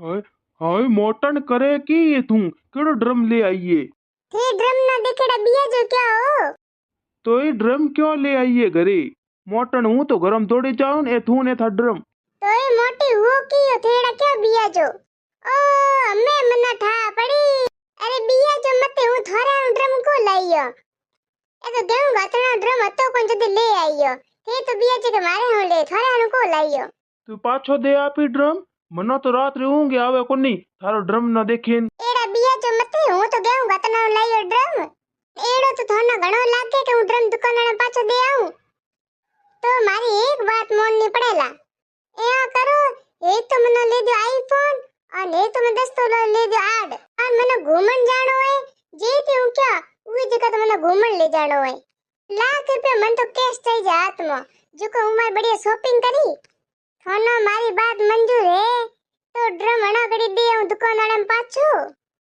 हाय हाय मोटन करे की ये तू केड़ो ड्रम ले आईए। थे ड्रम ना देखेड़ा बिया जो क्या हो। तो ये ड्रम क्यों ले आईए घरे। मोटन हूँ तो गरम दौड़ी जाऊं ए तू ने था ड्रम। तो ये मोटी वो की हो थेड़ा क्या बिया जो। ओ मैं मना था पड़ी। अरे बिया जो मते हूँ थोड़ा ड्रम को लाइयो। ए तो गेहूं गातना ड्रम हतो कोन जदी ले आइयो। थे तो बिया जे के मारे हो ले थोड़ा को लाइयो। तू पाछो दे आपी ड्रम। मनो तो रात रहूंगे आवे कोनी थारो ड्रम न देखेन। एड़ा बिया जो मते हूँ तो गेहूं गातना लाइयो ड्रम। एड़ो तो थाना घणो लागे के हूँ ड्रम दुकान ने पाछो दे आऊं। तो मारी एक बात मोननी पड़ेला। ए करो एक तो मने ले दो आईफोन और एक तो मैं दस्तो ले दो आड और मने घूमन जानो है जे ती हूं क्या उही जगह तो मने घूमन ले जानो है। लाख रुपया मन तो कैश चाहिए हाथ में जो को उमार बढ़िया शॉपिंग करी थानो मारी बात मंजूर है तो ड्रम हणा करी दे हूं दुकान वाले में पाछो।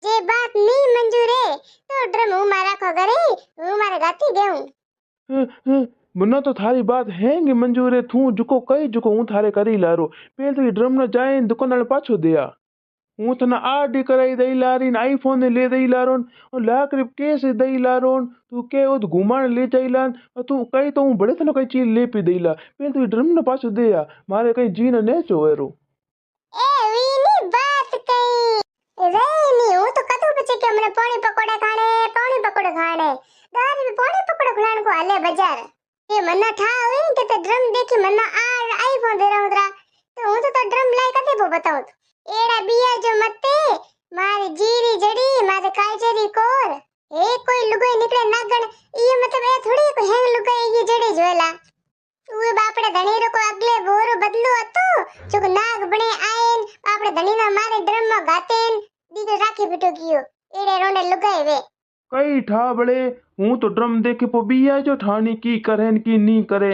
जे बात नहीं मंजूर है तो ड्रम हूं मारा को करे हूं मारे गाती देऊं। मना तो थारी बात हैंगे मंजूर है तू जुको कई जुको हूँ थारे करी लारो पहले तो ये ड्रम न जाए दुकान वाले पाछो दिया हूँ तना आरडी कराई दई लारी आईफोन ने ले दई लारोन और लाख रुपये केस दई लारोन तू के उद घुमाने ले जाइलान और तू कई तो हूँ बड़े तना कई चीज ले पी दईला पहले तो ये ड्रम न पाछो दिया मारे कहीं जी न ने चोवेरो। ए वीनी बात कई रे नी हूं तो कदू बचे के हमने पानी पकोड़े खाने दार भी पानी पकोड़े खाने को हले बाजार ये मन्ना ठा हुई के ते ड्रम देखी मन्ना आ आईफोन दे रहा उतरा तो हूं तो ड्रम लाई कदे वो बताऊं एड़ा बिया जो मते मारी जीरी जड़ी मारे कालचेरी कोर ए कोई लुगाई निकले नागण ये मतलब ए थोड़ी को हैंग लुगाई ये जड़ी जोला उए बापड़े धणीरो को अगले बोरो बदलो હતો जो नाग बने आएन बापड़े धणीना मारे ड्रम में गातेन दीदो राखी बिटो कियो एड़े रोने लुगाए वे कई ठा बड़े हूँ तो ड्रम देखे पो बिया जो ठानी की करेन की नी करे।